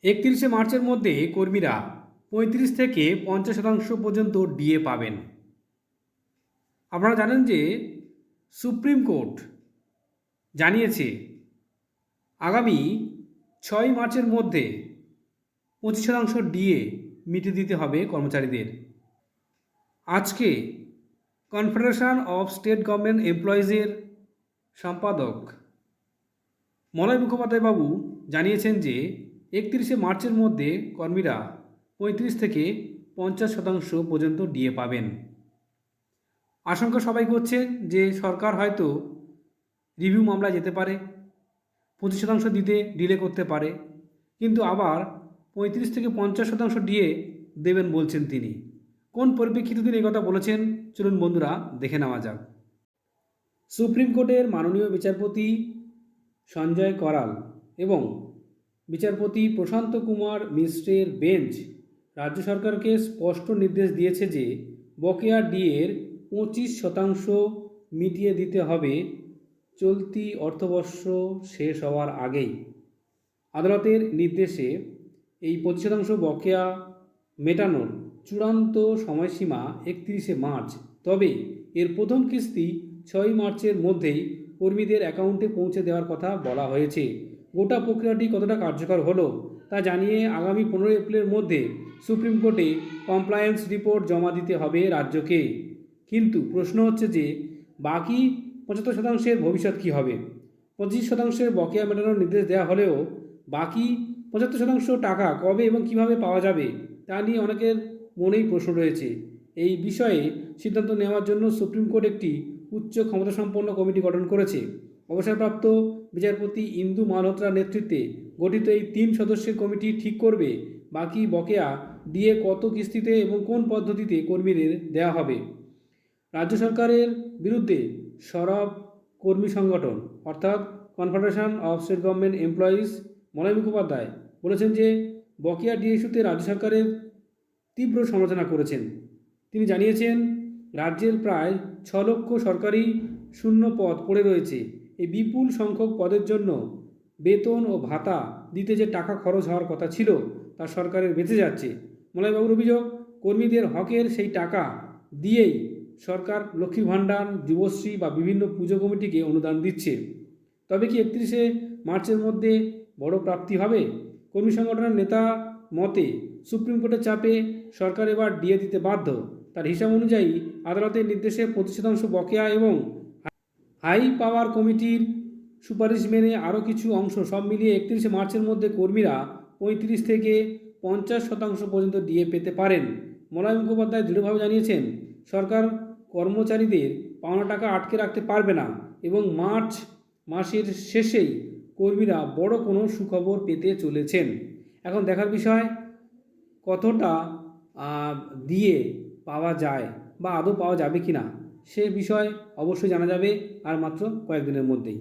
31শে মার্চের মধ্যে কর্মীরা 35 থেকে 50% পর্যন্ত ডিএ পাবেন। আপনারা জানেন যে সুপ্রিম কোর্ট জানিয়েছে আগামী 6 মার্চের মধ্যে 25% ডিএ মিটিয়ে দিতে হবে কর্মচারীদের। আজকে কনফেডারেশন অফ স্টেট গভর্নমেন্ট এমপ্লয়িজের সম্পাদক মলয় মুখোপাধ্যায় বাবু জানিয়েছেন যে 31শে মার্চের মধ্যে কর্মীরা 35 থেকে 50% পর্যন্ত ডিএ পাবেন। আশঙ্কা সবাই করছে যে সরকার হয়তো রিভিউ মামলায় যেতে পারে, 25% দিতে ডিলে করতে পারে, কিন্তু আবার 35 থেকে 50% ডিএ দেবেন বলছেন তিনি। কোন পরিপ্রেক্ষিতে তিনি এই কথা বলেছেন চলুন বন্ধুরা দেখে নেওয়া যাক। সুপ্রিম কোর্টের মাননীয় বিচারপতি সঞ্জয় করাল এবং বিচারপতি প্রশান্ত কুমার মিশ্রের বেঞ্চ রাজ্য সরকারকে স্পষ্ট নির্দেশ দিয়েছে যে বকেয়া ডিএর 25% মিটিয়ে দিতে হবে চলতি অর্থবর্ষ শেষ হওয়ার আগেই। আদালতের নির্দেশে এই 25% বকেয়া মেটানোর চূড়ান্ত সময়সীমা 31শে মার্চ, তবে এর প্রথম কিস্তি 6 মার্চের মধ্যেই কর্মীদের অ্যাকাউন্টে পৌঁছে দেওয়ার কথা বলা হয়েছে। গোটা প্রক্রিয়াটি কতটা কার্যকর হলো তা জানিয়ে আগামী 15 এপ্রিলের মধ্যে সুপ্রিম কোর্টে কমপ্লায়েন্স রিপোর্ট জমা দিতে হবে রাজ্যকে। কিন্তু প্রশ্ন হচ্ছে যে বাকি 75%-এর ভবিষ্যৎ কী হবে? 25%-এর বকেয়া মেটানোর নির্দেশ দেওয়া হলেও বাকি 75% টাকা কবে এবং কিভাবে পাওয়া যাবে তা নিয়ে অনেকের মনেই প্রশ্ন রয়েছে। এই বিষয়ে সিদ্ধান্ত নেওয়ার জন্য সুপ্রিম কোর্ট একটি উচ্চ ক্ষমতাসম্পন্ন কমিটি গঠন করেছে। অবসরপ্রাপ্ত বিচারপতি ইন্দু মালহোত্রার নেতৃত্বে গঠিত এই 3 সদস্যের কমিটি ঠিক করবে বাকি বকেয়া ডিএ কত কিস্তিতে এবং কোন পদ্ধতিতে কর্মীদের দেওয়া হবে। রাজ্য সরকারের বিরুদ্ধে সরব কর্মী সংগঠন অর্থাৎ confederation of state government employees Malay Mukhopadhyay বলেছেন যে বকেয়া ডিএ ইস্যুতে রাজ্য সরকারের তীব্র সমালোচনা করেছেন। তিনি জানিয়েছেন রাজ্যের প্রায় 6 লক্ষ সরকারি শূন্য পদ পড়ে রয়েছে। এই বিপুল সংখ্যক পদের জন্য বেতন ও ভাতা দিতে যে টাকা খরচ হওয়ার কথা ছিল তা সরকারের বেঁচে যাচ্ছে। মলয়বাবুর অভিযোগ, কর্মীদের হকের সেই টাকা দিয়েই সরকার লক্ষ্মীর ভাণ্ডার, যুবশ্রী বা বিভিন্ন পুজো কমিটিকে অনুদান দিচ্ছে। তবে কি 31শে মার্চের মধ্যে বড় প্রাপ্তি হবে? কর্মী সংগঠনের নেতা মতে সুপ্রিম কোর্টের চাপে সরকার এবার ডিএ দিতে বাধ্য। তার হিসাব অনুযায়ী আদালতের নির্দেশে 25% বকেয়া এবং হাই পাওয়ার কমিটির সুপারিশ মেনে আরও কিছু অংশ সব মিলিয়ে 31শে মার্চের মধ্যে কর্মীরা 35 থেকে 50% পর্যন্ত ডিএ পেতে পারেন। মলয় মুখোপাধ্যায় দৃঢ়ভাবে জানিয়েছেন সরকার কর্মচারীদের পাওনা টাকা আটকে রাখতে পারবে না এবং মার্চ মাসের শেষেই কর্মীরা বড় কোনো সুখবর পেতে চলেছেন। এখন দেখার বিষয় কতটা দিয়ে পাওয়া যায় বা আদৌ পাওয়া যাবে কি না সে বিষয় অবশ্যই জানা যাবে আর মাত্র কয়েকদিনের মধ্যেই।